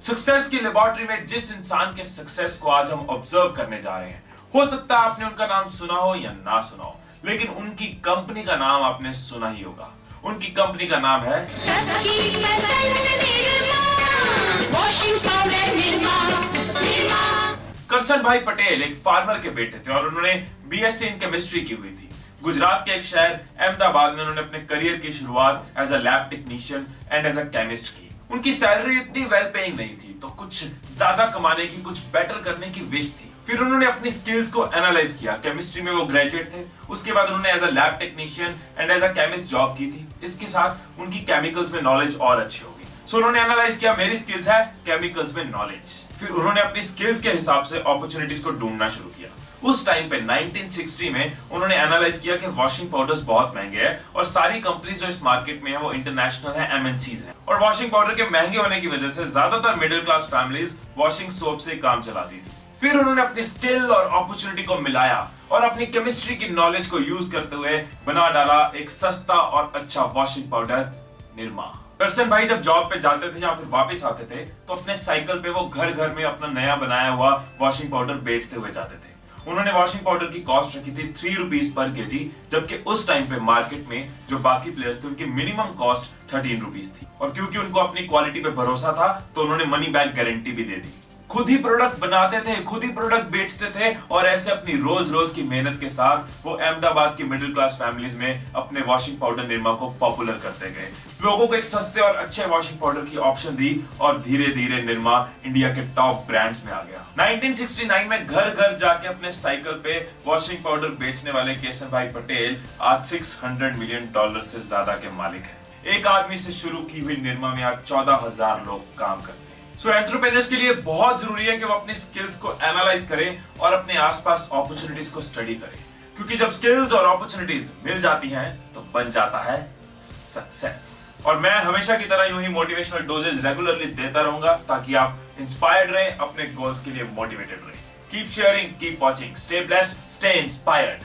Success की laboratory में जिस इंसान के सक्सेस को आज हम ऑब्जर्व करने जा रहे हैं, हो सकता है आपने उनका नाम सुना हो या ना सुना हो, लेकिन उनकी कंपनी का नाम आपने सुना ही होगा। उनकी कंपनी का नाम है करसन भाई पटेल। एक फार्मर के बेटे थे और उन्होंने बीएससी इन केमिस्ट्री की हुई थी। गुजरात के एक शहर अहमदाबाद में उन्होंने अपने करियर की शुरुआत as a lab technician and as a chemist की। उनकी सैलरी इतनी वेल पेइंग नहीं थी, तो कुछ ज्यादा कमाने की, कुछ बेटर करने की विश थी। फिर उन्होंने अपनी स्किल्स को एनालाइज किया। केमिस्ट्री में वो ग्रेजुएट थे, उसके बाद उन्होंने as a lab technician and as a chemist job की थी। इसके साथ उनकी केमिकल्स में नॉलेज और अच्छी होगी। सो उन्होंने एनालाइज किया, मेरी स्किल्स है केमिकल्स में नॉलेज। फिर उन्होंने अपनी स्किल्स के हिसाब से अपॉर्चुनिटीज को ढूंढना शुरू किया। उस टाइम पे 1960 में उन्होंने एनालाइज किया कि वॉशिंग पाउडर्स बहुत महंगे हैं और सारी कंपनीज जो इस मार्केट में है वो इंटरनेशनल है, एमएनसीज हैं। और वॉशिंग पाउडर के महंगे होने की वजह से ज्यादातर middle class families washing soap से काम चलाती थी। फिर उन्होंने अपनी स्किल और अपॉर्चुनिटी को मिलाया और अपनी केमिस्ट्री की नॉलेज को यूज करते हुए बना डाला एक सस्ता और अच्छा वॉशिंग पाउडर, निरमा। करसन भाई जब जॉब पे जाते थे या फिर वापस आते थे तो अपने साइकिल पे वो घर घर में अपना नया बनाया हुआ वॉशिंग पाउडर बेचते हुए जाते थे। उन्होंने वॉशिंग पाउडर की कॉस्ट रखी थी 3 रुपीज पर केजी, जबकि उस टाइम पे मार्केट में जो बाकी प्लेयर्स थे उनकी मिनिमम कॉस्ट 13 रुपीज थी। और क्योंकि उनको अपनी क्वालिटी पे भरोसा था तो उन्होंने मनी बैक गारंटी भी दे दी। खुद ही प्रोडक्ट बनाते थे, खुद ही प्रोडक्ट बेचते थे और ऐसे अपनी रोज रोज की मेहनत के साथ वो अहमदाबाद की मिडिल क्लास फैमिलीज में अपने वॉशिंग पाउडर निरमा को पॉपुलर करते गए। लोगों को एक सस्ते और अच्छे वॉशिंग पाउडर की ऑप्शन दी और धीरे धीरे निरमा इंडिया के टॉप ब्रांड्स में आ गया। 1969 में घर घर जाके अपने साइकिल पे वॉशिंग पाउडर बेचने वाले करसन भाई पटेल आज $600 मिलियन से ज्यादा के मालिक हैं। एक आदमी से शुरू की हुई निरमा में आज 14,000 लोग काम करते हैं। सो एंटरप्रेन्योर्स के लिए बहुत जरूरी है कि वो अपनी स्किल्स को एनालाइज करें और अपने आसपास अपॉर्चुनिटीज को स्टडी करें, क्योंकि जब स्किल्स और अपॉर्चुनिटीज मिल जाती हैं तो बन जाता है सक्सेस। और मैं हमेशा की तरह यूं ही मोटिवेशनल डोजेज रेगुलरली देता रहूंगा ताकि आप इंस्पायर्ड रहें, अपने गोल्स के लिए मोटिवेटेड रहें। Keep sharing, keep watching, stay blessed, stay inspired.